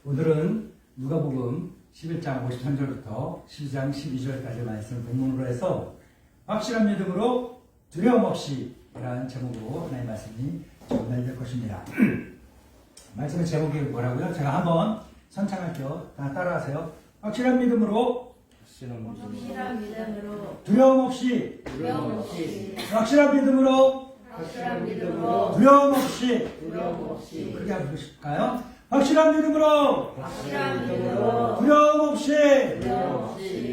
오늘은 누가복음 11장 53절부터 12장 12절까지 말씀을 본문으로 해서 확실한 믿음으로 두려움 없이 라는 제목으로 하나님의 말씀이 전달될 것입니다. 말씀의 제목이 뭐라고요? 제가 한번 선창할게요. 다 따라하세요. 확실한 믿음으로 두려움 없이 확실한 믿음으로 두려움 없이 그렇게 해보실까요? 확실한 믿음으로 두려움 없이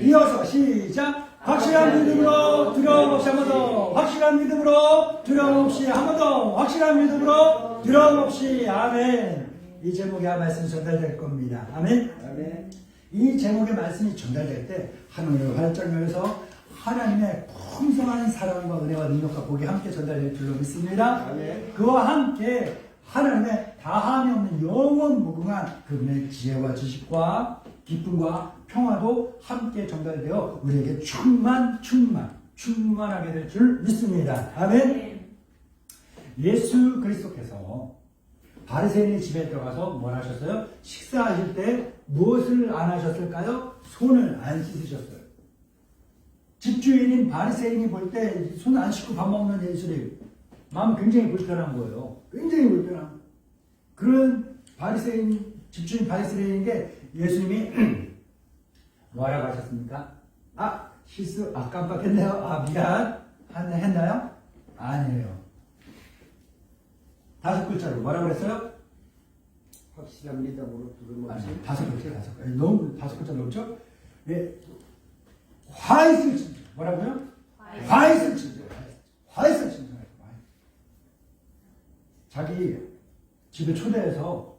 이어서 시작. 확실한 믿음으로 두려움 없이 한 번 더. 확실한 믿음으로 두려움 없이 한 번 더. 확실한 믿음으로 두려움 없이. 아멘. 이 제목의 말씀이 전달될 겁니다. 아멘. 아멘. 이 제목의 말씀이 전달될 때 하늘을 활짝 열어서 하나님의 풍성한 사랑과 은혜와 능력과 복이 함께 전달될 줄로 믿습니다. 아멘. 그와 함께 하나님의 다함이 없는 영원 무궁한 그분의 지혜와 지식과 기쁨과 평화도 함께 전달되어 우리에게 충만하게 될 줄 믿습니다. 아멘. 예수 그리스도께서 바리새인의 집에 들어가서 뭘 하셨어요? 식사하실 때 무엇을 안 하셨을까요? 손을 안 씻으셨어요. 집주인인 바리새인이 볼 때 손 안 씻고 밥 먹는 예수님 마음 굉장히 불편한 거예요. 굉장히 불편한 그런 바리새인 집주인 바리새인에게 예수님이 뭐라고 하셨습니까? 실수 깜빡했네요. 미안 했나요? 아니에요. 5글자로 뭐라고 그랬어요? 확실한 믿음으로 두려움 없이. 5글자. 너무 5글자 넘죠? 예. 화이슬 진짜. 뭐라고요? 화이슬 진짜. 화이슬 진짜. 자기 집에 초대해서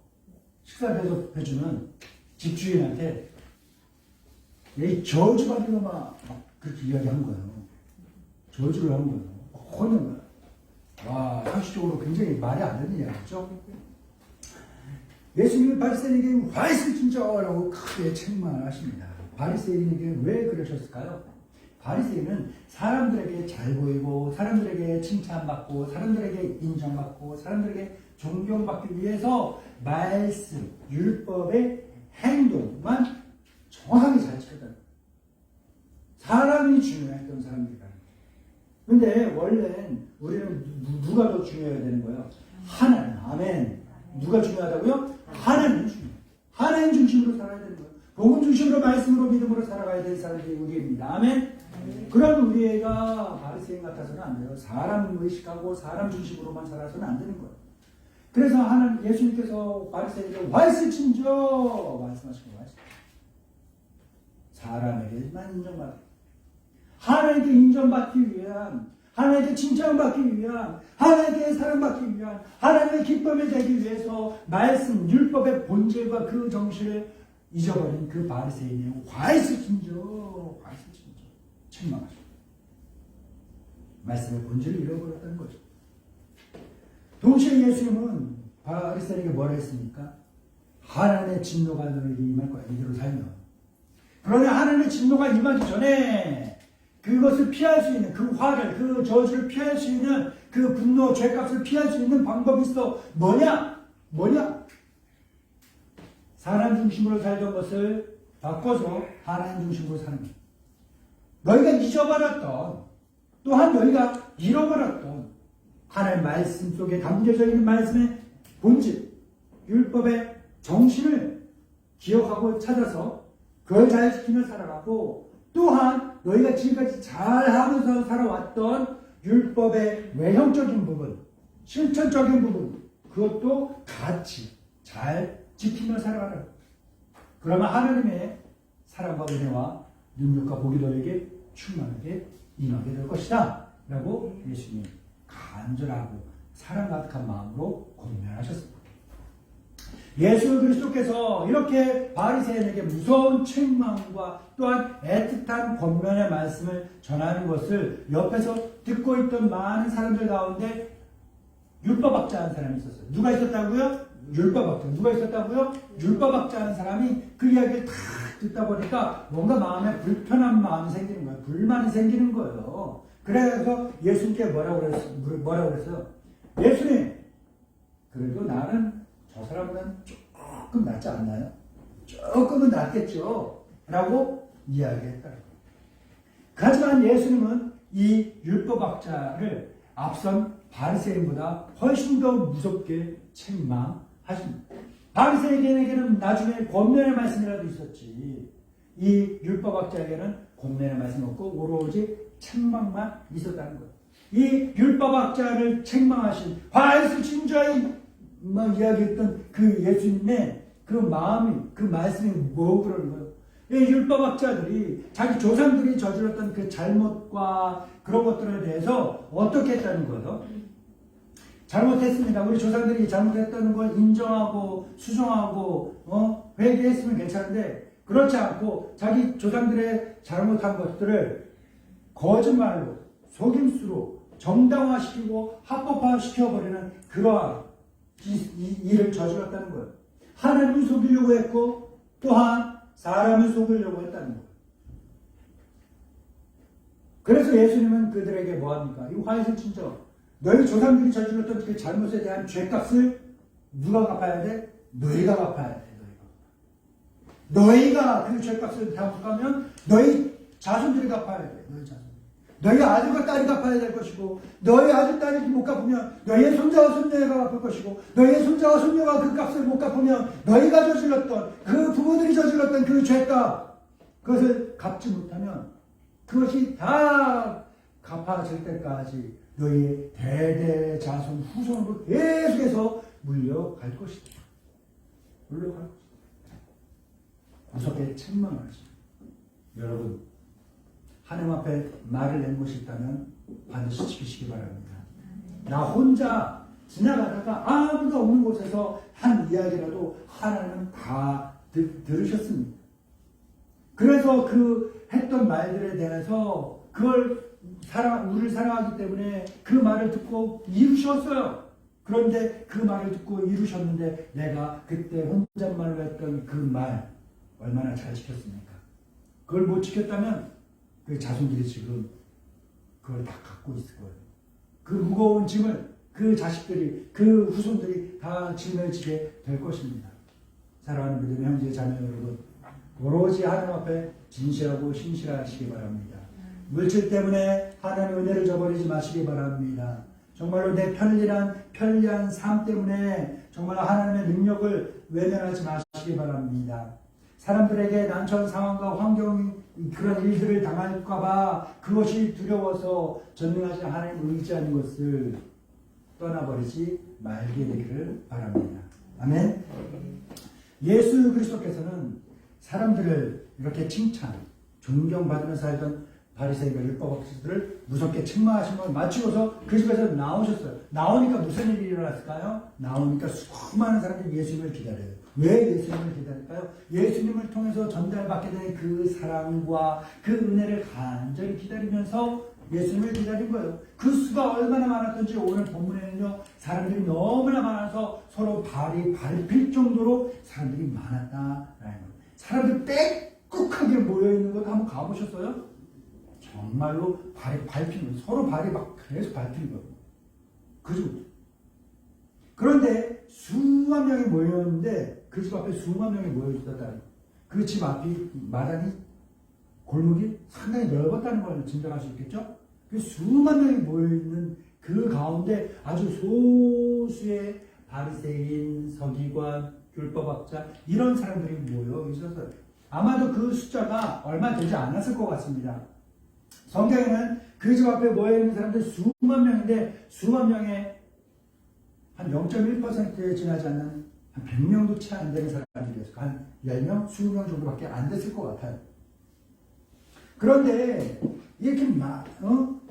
식사 대접해주는 집주인한테 얘 저주받는 놈아 그렇게 이야기한 거예요. 저주를 한 거예요. 혼낸 거예요. 와, 상식적으로 굉장히 말이 안 되는 이야기죠. 예수님이 바리새인에게 화이슬 진짜라고 크게 책망하십니다. 바리새인에게 왜 그러셨을까요? 바리새인은 사람들에게 잘 보이고 사람들에게 칭찬받고 사람들에게 인정받고 사람들에게 존경받기 위해서 말씀, 율법의 행동만 정확하게 잘 지켰다. 사람이 중요했던 사람들이다. 근데 원래는 우리는 누가 더 중요해야 되는 거예요? 하나님. 아멘. 누가 중요하다고요? 하나님 중요해요. 하나님 중심으로 살아야 되는 거예요. 복음 중심으로 말씀으로 믿음으로 살아가야 될 사람들이 우리입니다. 아멘. 그런 우리가 바리새인 같아서는 안 돼요. 사람 의식하고 사람 중심으로만 살아서는 안 되는 거예요. 그래서 하나님 예수님께서 바리새인에게 화이슬진저 말씀하신 거예요. 사람에게만 인정받아. 하나님께 인정받기 위한, 하나님께 칭찬받기 위한, 하나님께 사랑받기 위한, 하나님의 기쁨이 되기 위해서 말씀, 율법의 본질과 그 정신을 잊어버린 그 바리새인의 화이슬진저 책망하십니다. 말씀의 본질을 잃어버렸다는 거죠. 동시에 예수님은 바리새인에게 뭐라 했습니까? 하나님의 진노가 너에게 임할 거야. 이대로 살면. 그러나 하나님의 진노가 임하기 전에 그것을 피할 수 있는 그 화를, 그 저주를 피할 수 있는 그 분노, 죄값을 피할 수 있는 방법이 있어. 뭐냐? 사람 중심으로 살던 것을 바꿔서 하나님 중심으로 사는 거예요. 너희가 잊어버렸던, 또한 너희가 잃어버렸던 하나님의 말씀 속에 담겨져 있는 말씀의 본질, 율법의 정신을 기억하고 찾아서 그걸 잘 지키며 살아가고, 또한 너희가 지금까지 잘하면서 살아왔던 율법의 외형적인 부분, 실천적인 부분, 그것도 같이 잘 지키며 살아가라. 그러면 하나님의 사랑과 은혜와 능력과 복이 너에게 충만하게 임하게 될 것이다 라고 예수님 간절하고 사랑 가득한 마음으로 권면하셨습니다. 예수 그리스도께서 이렇게 바리새인에게 무서운 책망과 또한 애틋한 권면의 말씀을 전하는 것을 옆에서 듣고 있던 많은 사람들 가운데 율법학자 한 사람이 있었어요. 누가 있었다고요? 율법학자. 누가 있었다고요? 율법학자 한 사람이 그 이야기를 다 듣다 보니까 뭔가 마음에 불편한 마음이 생기는 거예요. 불만이 생기는 거예요. 그래서 예수님께 뭐라고 그랬어요? 예수님, 그래도 나는 저 사람보다는 조금 낫지 않나요? 조금은 낫겠죠 라고 이야기했다. 하지만 예수님은 이 율법학자를 앞선 바리새인보다 훨씬 더 무섭게 책망하십니다. 바리새인에게는 나중에 권면의 말씀이라도 있었지, 이 율법학자에게는 권면의 말씀이 없고 오로지 책망만 있었다는 거예요. 이 율법학자를 책망하신 화해수진자의 이야기했던 그 예수님의 그 마음이, 그 말씀이 뭐 그러는 거예요? 이 율법학자들이 자기 조상들이 저질렀던 그 잘못과 그런 것들에 대해서 어떻게 했다는 거예요? 잘못했습니다. 우리 조상들이 잘못했다는 걸 인정하고 수정하고 회개했으면 괜찮은데, 그렇지 않고 자기 조상들의 잘못한 것들을 거짓말로, 속임수로 정당화시키고 합법화시켜버리는 그러한 일을 저질렀다는 거예요. 하나님을 속이려고 했고 또한 사람을 속이려고 했다는 거예요. 그래서 예수님은 그들에게 뭐합니까? 이 화해수진자, 너희 조상들이 저질렀던 그 잘못에 대한 죄값을 누가 갚아야 돼? 너희가 갚아야 돼. 너희가 그 죄값을 다 못 갚으면 너희 자손들이 갚아야 돼. 너희 자손. 너희 아들과 딸이 갚아야 될 것이고, 너희 아들, 딸이 못 갚으면 너희의 손자와 손녀가 갚을 것이고, 너희의 손자와 손녀가 그 값을 못 갚으면 너희가 저질렀던, 그 부모들이 저질렀던 그 죄값, 그것을 갚지 못하면 그것이 다 갚아질 때까지 너희의 대대 자손 후손으로 계속해서 물려갈 것이다. 물려갈 것이다. 무섭게 책망하십니다. 여러분, 하나님 앞에 말을 낸 것이 있다면 반드시 지키시기 바랍니다. 나 혼자 지나가다가 아무도 없는 곳에서 한 이야기라도 하나님은 다 들으셨습니다. 그래서 그 했던 말들에 대해서 그걸 우리를 사랑하기 때문에 그 말을 듣고 이루셨어요. 그런데 그 말을 듣고 이루셨는데 내가 그때 혼잣말로 했던 그 말 얼마나 잘 지켰습니까? 그걸 못 지켰다면 그 자손들이 지금 그걸 다 갖고 있을 거예요. 그 무거운 짐을 그 자식들이, 그 후손들이 다 짊어지게 될 것입니다. 사랑하는 믿음의 형제 자매 여러분, 오로지 하나님 앞에 진실하고 신실하시기 바랍니다. 물질 때문에 하나님의 은혜를 저버리지 마시기 바랍니다. 정말로 내 편리한 삶 때문에 정말 하나님의 능력을 외면하지 마시기 바랍니다. 사람들에게 난처한 상황과 환경, 그런 일들을 당할까봐 그것이 두려워서 전능하신 하나님을 의지하는 것을 떠나버리지 말게 되기를 바랍니다. 아멘. 예수 그리스도께서는 사람들을 이렇게 칭찬, 존경받으면서 살던 바리새인과 율법학자들을 무섭게 책망하신 걸 마치고서 그 집에서 나오셨어요. 나오니까 무슨 일이 일어났을까요? 나오니까 수많은 사람들이 예수님을 기다려요. 왜 예수님을 기다릴까요? 예수님을 통해서 전달받게 된 그 사랑과 그 은혜를 간절히 기다리면서 예수님을 기다린 거예요. 그 수가 얼마나 많았던지 오늘 본문에는요, 사람들이 너무나 많아서 서로 발이 밟힐 정도로 사람들이 많았다라는 거예요. 사람들 빽꾹하게 모여있는 거 한번 가보셨어요? 정말로 발이 밟히는 거예요. 서로 발이 막 계속 밟히는 거예요. 그죠? 그런데 수만 명이 모였는데 그 집 앞에 수만 명이 모여있었다는, 그 집 앞이 마당이 골목이 상당히 넓었다는 걸 짐작할 수 있겠죠? 그 수만 명이 모여있는 그 가운데 아주 소수의 바리새인, 서기관, 율법학자 이런 사람들이 모여 있었어요. 아마도 그 숫자가 얼마 되지 않았을 것 같습니다. 성경에는 그 집 앞에 모여있는 사람들 수만 명인데 수만 명의 한 0.1%에 지나지 않는 한 100명도 채 안 되는 사람들이었어요. 한 10명, 20명 정도밖에 안 됐을 것 같아요. 그런데 이렇게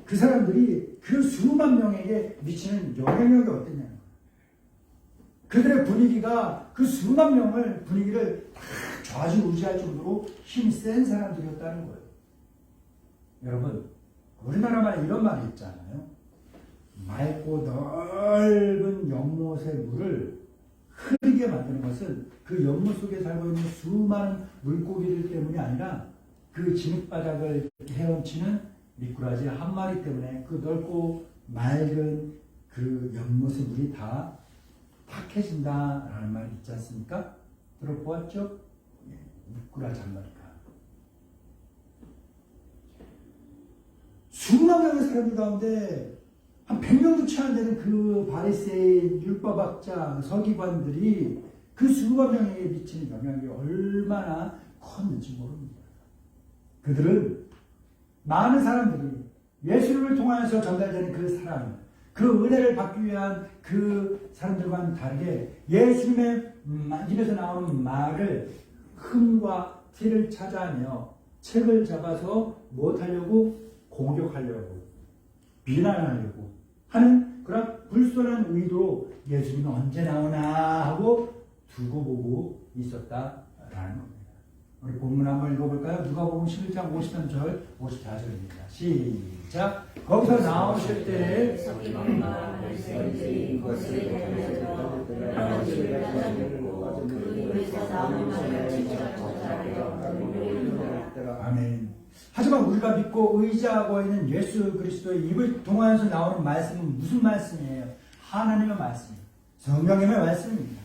그 사람들이 그 수만 명에게 미치는 영향력이 어땠냐는 거예요. 그들의 분위기가 그 수만 명을 분위기를 다 좌지우지할 정도로 힘이 센 사람들이었다는 거예요. 여러분, 우리나라 말에 이런 말이 있잖아요. 맑고 넓은 연못의 물을 흐르게 만드는 것은 그 연못 속에 살고 있는 수많은 물고기들 때문이 아니라 그 진흙바닥을 헤엄치는 미꾸라지 한 마리 때문에 그 넓고 맑은 그 연못의 물이 다 탁해진다라는 말이 있지 않습니까? 들어보았죠? 미꾸라지 한 마리가. 수만 명의 사람들 가운데 한 100명도 채 안 되는 그 바리새인 율법학자 서기관들이 그 수만 명에게 미치는 영향이 얼마나 컸는지 모릅니다. 그들은 많은 사람들이 예수님을 통하여서 전달되는 그 사랑, 그 은혜를 받기 위한 그 사람들과는 다르게 예수님의 입에서 나오는 말을 흠과 티를 찾아내어 책을 잡아서 못하려고 공격하려고 비난하려고 하는 그런 불순한 의도로 예수님은 언제 나오나 하고 두고 보고 있었다라는 겁니다. 우리 본문 한번 읽어볼까요? 누가복음 11장 53절 54절입니다. 시작. 거기서 나오실 때 아멘. 하지만 우리가 믿고 의지하고 있는 예수 그리스도의 입을 통하여서 나오는 말씀은 무슨 말씀이에요? 하나님의 말씀, 성령님의 말씀입니다.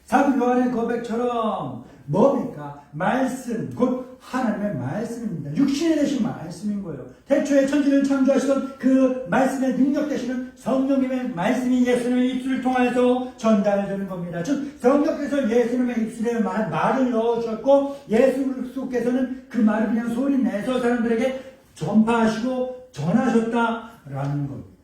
사도 요한의 고백처럼 뭡니까? 말씀, 곧 하나님의 말씀입니다. 육신이 되신 말씀인 거예요. 태초에 천지를 창조하시던 그 말씀의 능력 되시는 성령님의 말씀이 예수님의 입술을 통하여서 전달되는 겁니다. 즉 성령께서 예수님의 입술에 말을 넣어주셨고 예수 그리스도께서는 그 말을 그냥 소리 내서 사람들에게 전파하시고 전하셨다라는 겁니다.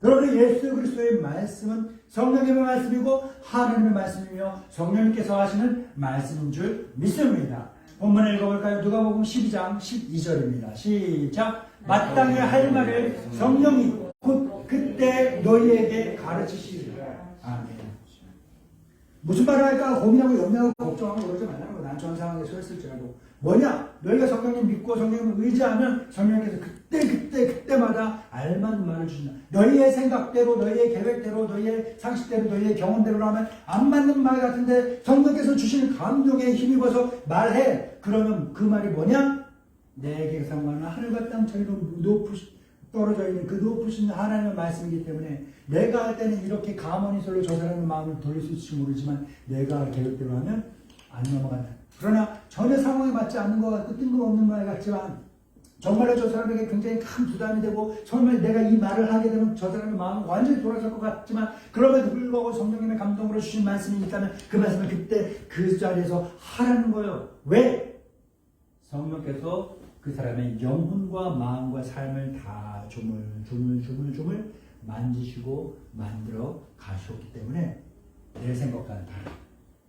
그러므로 예수 그리스도의 말씀은 성령님의 말씀이고 하나님의 말씀이며 성령님께서 하시는 말씀인 줄 믿습니다. 본문을 읽어볼까요? 누가복음 12장 12절입니다. 시작. 마땅히 할 말을 성령이 곧 그때 너희에게 가르치시리라. 아멘. 무슨 말을 할까 고민하고 염려하고 걱정하고 그러지 말라는 거야. 난 저런 상황에 서 있을 줄 알고. 뭐냐? 너희가 성령님 믿고 성령님을 의지하면 성령께서 그때마다 알맞는 말을 주신다. 너희의 생각대로, 너희의 계획대로, 너희의 상식대로, 너희의 경험대로 하면 안 맞는 말 같은데 성령께서 주시는 감동에 힘입어서 말해. 그러면 그 말이 뭐냐? 내게 상관은 하늘과 땅 차이로 떨어져 있는 그 높으신 하나님의 말씀이기 때문에 내가 할 때는 이렇게 가만히설로 저 사람의 마음을 돌릴 수 있을지 모르지만 내가 계획대로 하면 안 넘어간다. 그러나 전혀 상황에 맞지 않는 것 같고 뜬금없는 말 같지만 정말로 저 사람에게 굉장히 큰 부담이 되고 정말 내가 이 말을 하게 되면 저 사람의 마음은 완전히 돌아설 것 같지만 그럼에도 불구하고 성령님의 감동으로 주신 말씀이 있다면 그 말씀을 그때 그 자리에서 하라는 거예요. 왜? 성령께서 그 사람의 영혼과 마음과 삶을 다 조물 만지시고 만들어 가셨기 때문에 내 생각과는 다른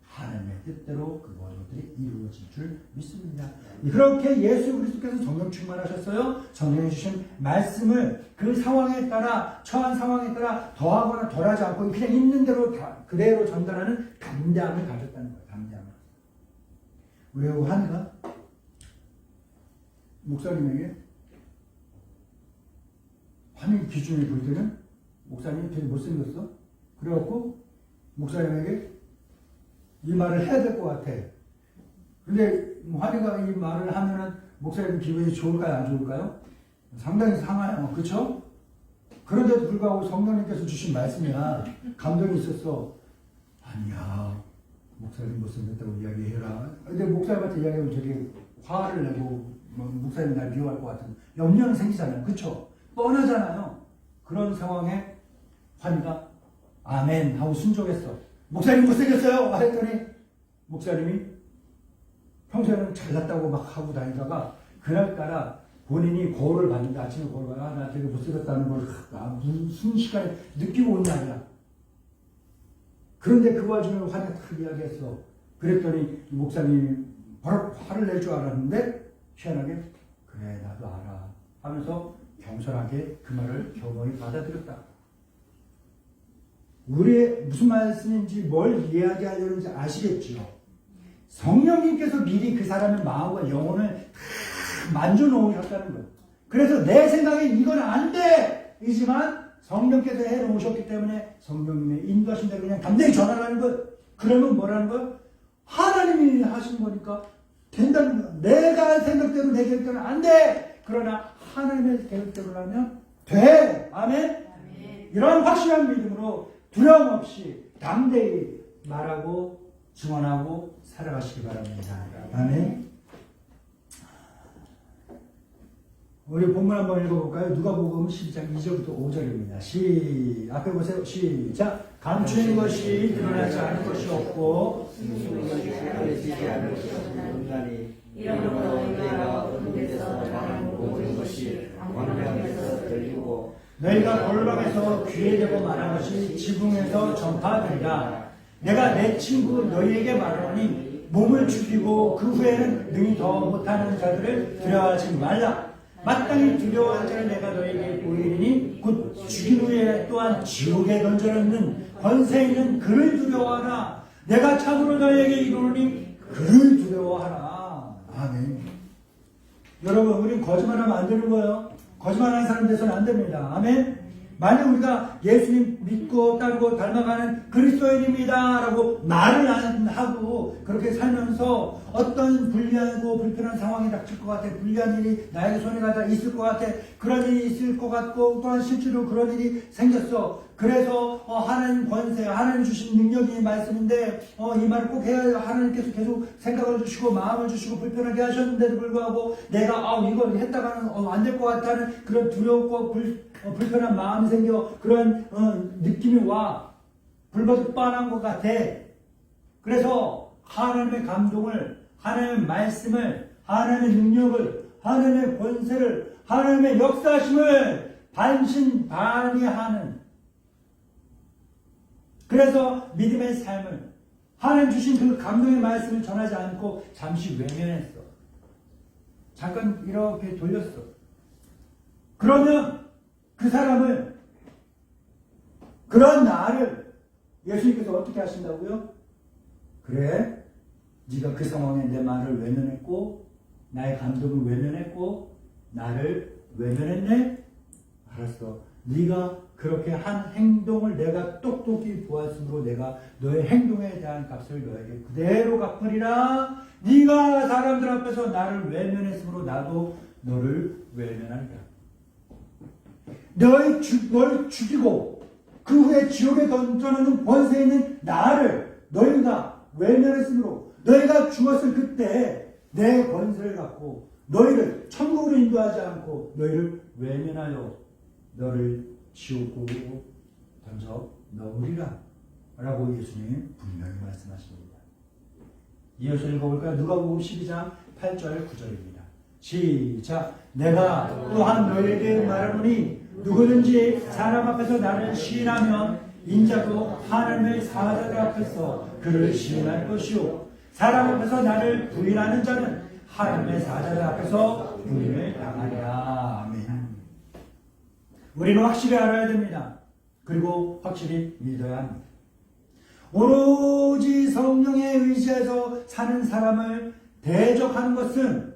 하나님의 뜻대로 그 모든 것들이 이루어질 줄 믿습니다. 그렇게 예수 그리스도께서 성령 충만하셨어요. 성령이 주신 말씀을 그 상황에 따라 처한 상황에 따라 더하거나 덜하지 않고 그냥 있는 대로 다 그대로 전달하는 담대함을 가졌다는 거예요. 담대함을. 우리 한이가 목사님에게 환희 기준을 볼 때는 목사님이 되게 못생겼어. 그래갖고 목사님에게 이 말을 해야 될 것 같아. 근데 환희가 이 말을 하면은 목사님 기분이 좋을까요? 안 좋을까요? 상당히 상해요. 그렇죠? 그런데도 불구하고 성령님께서 주신 말씀이야. 감동이 있었어. 아니야. 목사님 못생겼다고 이야기해라. 근데 목사님한테 이야기하면 되게 화를 내고 목사님 날 미워할 것 같은 염려는 생기잖아요. 그렇죠? 뻔하잖아요. 그런 상황에 환희가 아멘 하고 순종했어. 목사님 못생겼어요. 했더니 목사님이 평소에는 잘났다고 막 하고 다니다가 그날따라 본인이 거울을 봤는데 아침에 거울 봐요. 나 되게 못생겼다는 걸 무슨 시간에 느끼고 온 날이야. 그런데 그 와중에 환희가 딱 이야기했어. 그랬더니 목사님이 바로 화를 낼 줄 알았는데 희한하게 그래 나도 알아 하면서 겸손하게 그 말을 겸허히 받아들였다. 우리의 무슨 말씀인지 뭘 이야기하려는지 아시겠죠? 성령님께서 미리 그 사람의 마음과 영혼을 다 만져놓으셨다는 거예요. 그래서 내 생각엔 이건 안 돼! 이지만 성령께서 해놓으셨기 때문에 성령님의 인도하신 대로 그냥 담대히 전하라는 거예요. 그러면 뭐라는 거예요? 하나님이 하신 거니까 된다는 거예요. 내가 할 생각대로 내 계획대로는 안 돼! 그러나 하나님의 계획대로 하면 돼! 아멘? 이런 확실한 믿음으로 두려움 없이 담대히 말하고 증언하고 살아가시기 바랍니다. 아멘. 우리 본문 한번 읽어볼까요? 누가복음 12장 2절부터 5절입니다. 앞에 보세요. 시작. 감추는 것이 드러나지 않은 것이 없고 가려지지 않을 것이 없나니 이러므로 너희가 어두운 데서 나를 보는 것이 광명에서 들리고 너희가 볼락에서 귀에 대고 말한 것이 지붕에서 전파되리라. 내가 내 친구 너희에게 말하노니 몸을 죽이고 그 후에는 능히 더 못하는 자들을 두려워하지 말라. 마땅히 두려워할 자를 내가 너희에게 보이리니 곧 죽인 후에 또한 지옥에 던져놓는 권세 있는 그를 두려워하라. 내가 참으로 너희에게 이르노니 그를 두려워하라. 아멘. 여러분, 우린 거짓말하면 안 되는 거예요. 거짓말하는 사람 돼서는 안 됩니다. 아멘. 만약 우리가 예수님 믿고 따르고 닮아가는 그리스도인입니다 라고 말을 안 하고 그렇게 살면서 어떤 불리하고 불편한 상황이 닥칠 것 같아, 불리한 일이 나에게 손해가 다 있을 것 같아, 그런 일이 있을 것 같고 또한 실제로 그런 일이 생겼어. 그래서 하나님 권세, 하나님 주신 능력이 말씀인데 이 말을 꼭 해야 하나님께서 계속 생각을 주시고 마음을 주시고 불편하게 하셨는데도 불구하고 내가 이걸 했다가는 안 될 것 같다는 그런 두렵고 불편한 마음이 생겨 그런 느낌이 와. 불법이 뻔한 것 같아. 그래서 하나님의 감동을, 하나님의 말씀을, 하나님의 능력을, 하나님의 권세를, 하나님의 역사심을 반신반의하는, 그래서 믿음의 삶을, 하나님 주신 그 감동의 말씀을 전하지 않고 잠시 외면했어. 잠깐 이렇게 돌렸어. 그러면 그 사람을, 그런 나를 예수님께서 어떻게 하신다고요? 그래, 네가 그 상황에 내 말을 외면했고 나의 감동을 외면했고 나를 외면했네? 알았어. 네가 그렇게 한 행동을 내가 똑똑히 보았으므로 내가 너의 행동에 대한 값을 너에게 그대로 갚으리라. 네가 사람들 앞에서 나를 외면했으므로 나도 너를 외면하리라. 널 죽이고 그 후에 지옥에 던져놓는 권세 있는 나를 너희가 외면했으므로 너희가 죽었을 그때 내 권세를 갖고 너희를 천국으로 인도하지 않고 너희를 외면하여 너를 지옥으로 던져 넣으리라 라고 예수님 분명히 말씀하십니다. 이어서 읽어볼까요? 누가복음 12장 8절 9절입니다. 시작. 내가 또한 너희에게 말하노니 누구든지 사람 앞에서 나를 시인하면 인자도 하나님의 사자들 앞에서 그를 시인할 것이요 사람 앞에서 나를 부인하는 자는 하나님의 사자들 앞에서 부인을 당하리라. 아멘. 우리는 확실히 알아야 됩니다. 그리고 확실히 믿어야 합니다. 오로지 성령에 의지해서 사는 사람을 대적하는 것은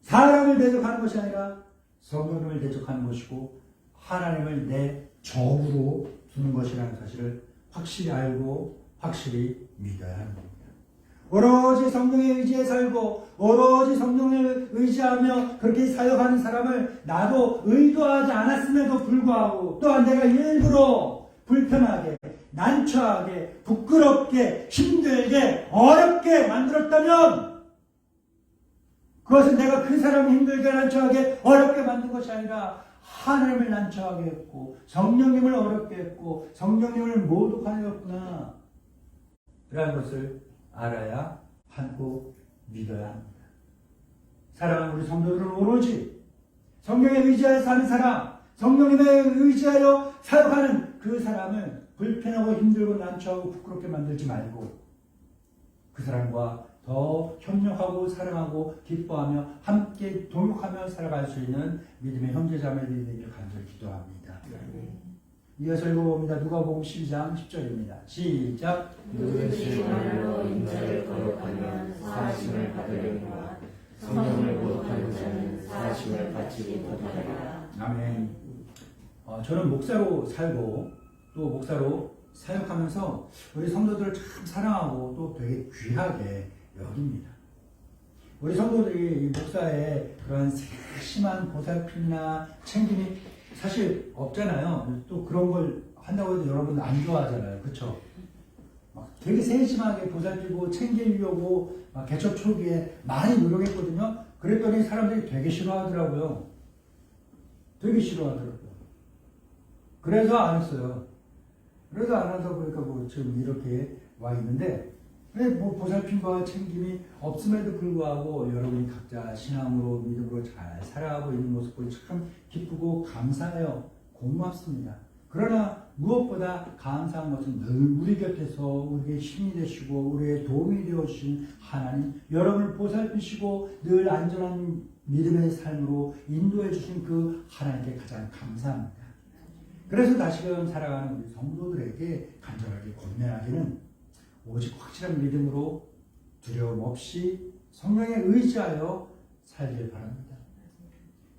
사람을 대적하는 것이 아니라 성령님을 대적하는 것이고 하나님을 내 적으로 두는 것이라는 사실을 확실히 알고 확실히 믿어야 합니다. 오로지 성령에 의지해 살고 오로지 성령을 의지하며 그렇게 사역하는 사람을 나도 의도하지 않았음에도 불구하고 또한 내가 일부러 불편하게 난처하게 부끄럽게 힘들게 어렵게 만들었다면 그것은 내가 그 사람을 힘들게 난처하게 어렵게 만든 것이 아니라 하나님을 난처하게 했고 성령님을 어렵게 했고 성령님을 모독하였구나 라는 것을 알아야 하고 믿어야 합니다. 사랑하는 우리 성도들은 오로지 성령에 의지하여 사는 사람, 성령님에 의지하여 사역하는 그 사람을 불편하고 힘들고 난처하고 부끄럽게 만들지 말고 그 사람과 더 협력하고 사랑하고 기뻐하며 함께 동역하며 살아갈 수 있는 믿음의 형제자매들이 되기를 간절히 기도합니다. 이어서 읽어봅니다. 누가복음 12장 10절입니다. 시작. 누구든지 말로 인자를 거역하면 사하심을 받으려니와 성령을 모독하는 자는 사하심을 받지 못하리라. 아멘. 저는 목사로 살고 또 목사로 사역하면서 우리 성도들을 참 사랑하고 또 되게 귀하게 여깁니다. 우리 성도들이 이 목사의 그런 세심한 보살핌이나 챙김이 사실 없잖아요. 또 그런 걸 한다고 해도 여러분 안 좋아하잖아요. 그렇죠? 막 되게 세심하게 보살피고 챙기려고 개척 초기에 많이 노력했거든요. 그랬더니 사람들이 되게 싫어하더라고요. 되게 싫어하더라고요. 그래서 안 했어요. 그래서 안 해서 보니까 뭐 지금 이렇게 와 있는데, 뭐 보살핌과 챙김이 없음에도 불구하고 여러분이 각자 신앙으로 믿음으로 잘 살아가고 있는 모습 보니 참 기쁘고 감사해요. 고맙습니다. 그러나 무엇보다 감사한 것은 늘 우리 곁에서 우리에게 힘이 되시고 우리의 도움이 되어주신 하나님, 여러분을 보살피시고 늘 안전한 믿음의 삶으로 인도해 주신 그 하나님께 가장 감사합니다. 그래서 다시금 살아가는 우리 성도들에게 간절하게 권면하기는 오직 확실한 믿음으로 두려움 없이 성령에 의지하여 살길 바랍니다.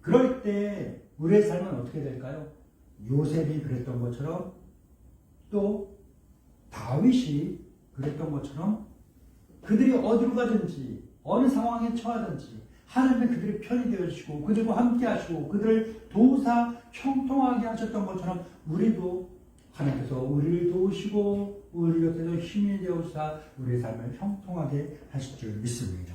그럴 때 우리의 삶은 어떻게 될까요? 요셉이 그랬던 것처럼, 또 다윗이 그랬던 것처럼 그들이 어디로 가든지 어느 상황에 처하든지 하나님은 그들의 편이 되어주시고 그들과 함께 하시고 그들을 도우사 형통하게 하셨던 것처럼 우리도 하나님께서 우리를 도우시고 우리 곁에서 힘이 되어주사 우리의 삶을 형통하게 하실 줄 믿습니다.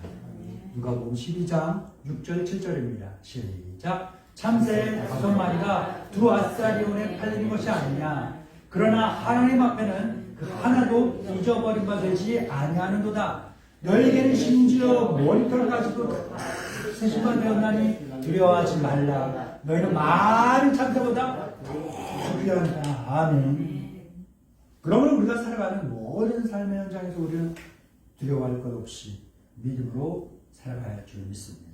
누가복음 12장 6절 7절입니다. 시작. 참새 5마리가 두 아스라리온에 팔린 것이 아니냐. 그러나 하나님 앞에는 그 하나도 잊어버린 바 되지 아니하는도다. 너에게는 심지어 머리털까지도 세심한 되었나니 두려워하지 말라. 너희는 많은 참새보다 더 귀하다. 아멘. 그러면 우리가 살아가는 모든 삶의 현장에서 우리는 두려워할 것 없이 믿음으로 살아가야 할 줄 믿습니다.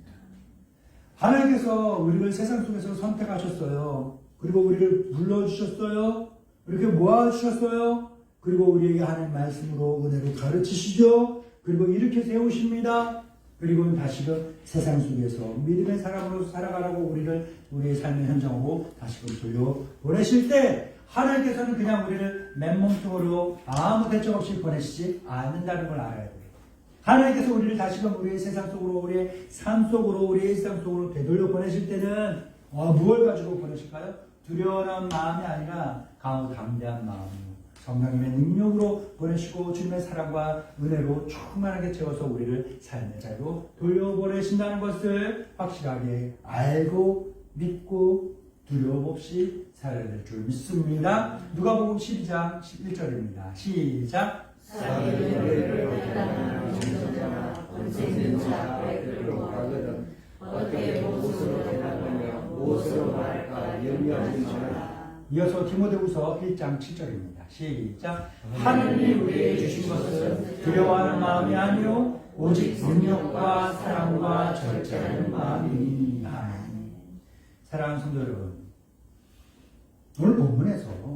하나님께서 우리를 세상 속에서 선택하셨어요. 그리고 우리를 불러주셨어요. 이렇게 모아주셨어요. 그리고 우리에게 하나님 말씀으로 은혜로 가르치시죠. 그리고 이렇게 세우십니다. 그리고 다시금 세상 속에서 믿음의 사람으로 살아가라고 우리의 삶의 현장으로 다시금 돌려보내실 때 하나님께서는 그냥 우리를 맨몸통으로 아무 대책 없이 보내시지 않는다는 걸 알아야 돼요. 하나님께서 우리를 다시금 우리의 세상 속으로, 우리의 삶 속으로, 우리의 일상 속으로 되돌려 보내실 때는 무엇을 가지고 보내실까요? 두려워하는 마음이 아니라 강하고 담대한 마음으로 성령님의 능력으로 보내시고 주님의 사랑과 은혜로 충만하게 채워서 우리를 삶의 자리로 돌려보내신다는 것을 확실하게 알고 믿고 두려움 없이 살아야 될 줄 믿습니다. 누가복음 12장 11절입니다. 시작. 이어서 디모데후서 1장 7절입니다. 시작. 하나님이 우리에게 주신 것은 두려워하는 마음이 아니요 오직 능력과 사랑과 절제하는 마음이니. 아멘. 사랑하는 성도 여러분, 오늘 본문에서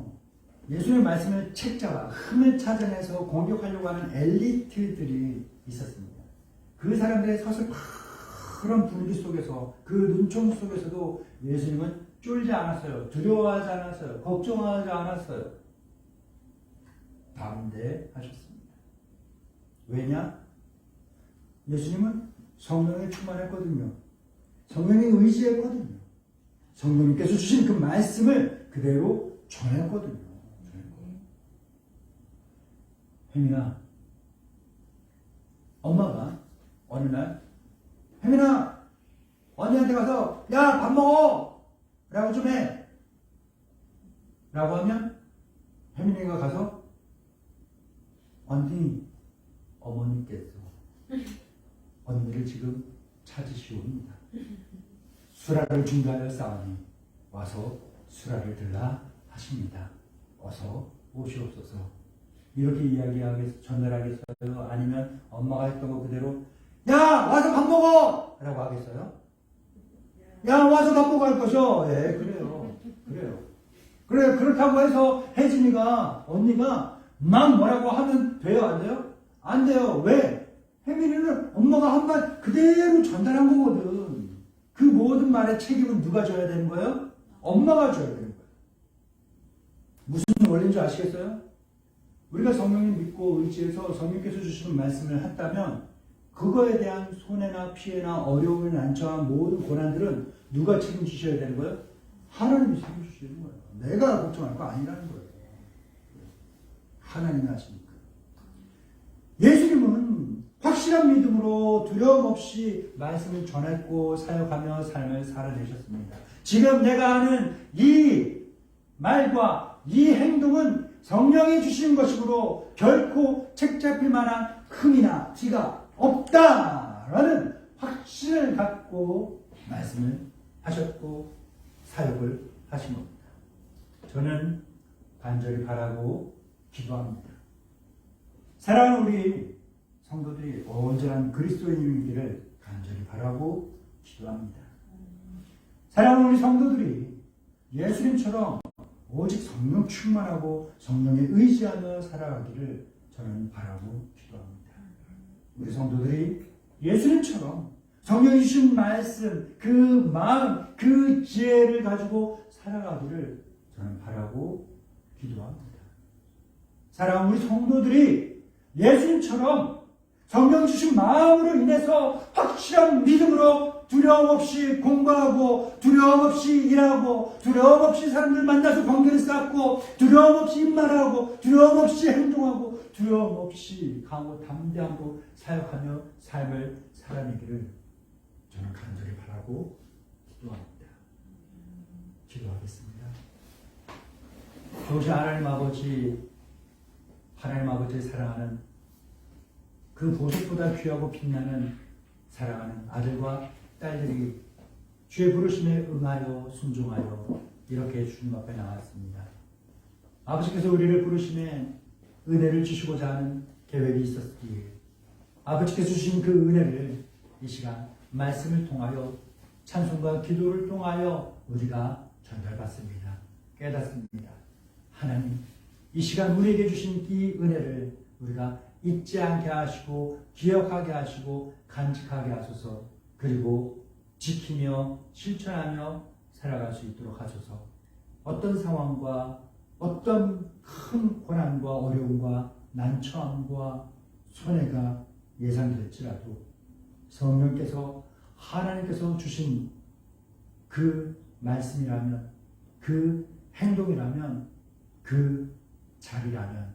예수님의 말씀을 책자와 흠을 찾아내서 공격하려고 하는 엘리트들이 있었습니다. 그 사람들의 서슬 그런 분위기 속에서, 그 눈총 속에서도 예수님은 쫄지 않았어요. 두려워하지 않았어요. 걱정하지 않았어요. 담대하셨습니다. 왜냐? 예수님은 성령에 충만했거든요. 성령에 의지했거든요. 성령님께서 주신 그 말씀을 그대로 전했거든요. 혜민아, 엄마가 어느 날 혜민아, 언니한테 가서 야, 밥 먹어! 라고 좀 해. 라고 하면 혜민이가 가서 언니, 어머니께서 언니를 지금 찾으시옵니다. 수라를 준비하여 싸우니 와서 수라를 들라 하십니다. 어서 오시옵소서. 이렇게 전달하겠어요? 아니면 엄마가 했던 거 그대로 야, 와서 밥 먹어! 라고 하겠어요? 야, 와서 밥 먹어 할 것이요? 예, 그래요. 그래, 그렇다고 해서 혜진이가, 언니가 막 뭐라고 하면 돼요? 안 돼요? 안 돼요. 왜? 혜민이는 엄마가 한 말 그대로 전달한 거거든. 그 모든 말의 책임은 누가 져야 되는 거예요? 엄마가 져야 되는 거예요. 무슨 원리인 줄 아시겠어요? 우리가 성령님 믿고 의지해서 성령께서 주시는 말씀을 했다면 그거에 대한 손해나 피해나 어려움을 난처한 모든 고난들은 누가 책임지셔야 되는 거예요? 하나님이 책임지시는 거예요. 내가 걱정할 거 아니라는 거예요. 하나님이 하시니까. 확실한 믿음으로 두려움 없이 말씀을 전했고 사역하며 삶을 살아내셨습니다. 지금 내가 하는 이 말과 이 행동은 성령이 주신 것이므로 결코 책 잡힐 만한 흠이나 티가 없다라는 확신을 갖고 말씀을 하셨고 사역을 하신 겁니다. 저는 간절히 바라고 기도합니다. 사랑하는 우리 성도들이 온전한 그리스도인이기를 간절히 바라고 기도합니다. 사랑하는 우리 성도들이 예수님처럼 오직 성령 충만하고 성령에 의지하며 살아가기를 저는 바라고 기도합니다. 우리 성도들이 예수님처럼 성령이 주신 말씀, 그 마음, 그 지혜를 가지고 살아가기를 저는 바라고 기도합니다. 사랑하는 우리 성도들이 예수님처럼 성령 주신 마음으로 인해서 확실한 믿음으로 두려움 없이 공부하고 두려움 없이 일하고 두려움 없이 사람들 만나서 관계를 쌓고 두려움 없이 입말하고 두려움 없이 행동하고 두려움 없이 강하고 담대함으로 사역하며 삶을 살아내기를 저는 간절히 바라고 기도합니다. 기도하겠습니다. 조시 하나님 아버지를 사랑하는 그 보석보다 귀하고 빛나는 사랑하는 아들과 딸들이 주의 부르심에 응하여 순종하여 이렇게 주님 앞에 나왔습니다. 아버지께서 우리를 부르심에 은혜를 주시고자 하는 계획이 있었기에 아버지께서 주신 그 은혜를 이 시간 말씀을 통하여 찬송과 기도를 통하여 우리가 전달받습니다. 깨닫습니다. 하나님, 이 시간 우리에게 주신 이 은혜를 우리가 잊지 않게 하시고 기억하게 하시고 간직하게 하소서. 그리고 지키며 실천하며 살아갈 수 있도록 하소서. 어떤 상황과 어떤 큰 고난과 어려움과 난처함과 손해가 예상될지라도 성령께서 하나님께서 주신 그 말씀이라면 그 행동이라면 그 자리라면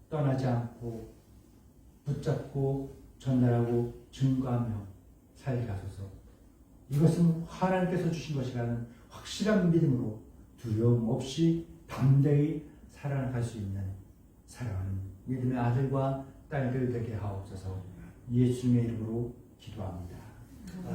떠나지 않고 붙잡고 전달하고 증거하며 살게 하소서. 이것은 하나님께서 주신 것이라는 확실한 믿음으로 두려움 없이 담대히 살아갈 수 있는 사랑하는 믿음의 아들과 딸들 되게 하옵소서. 예수님의 이름으로 기도합니다.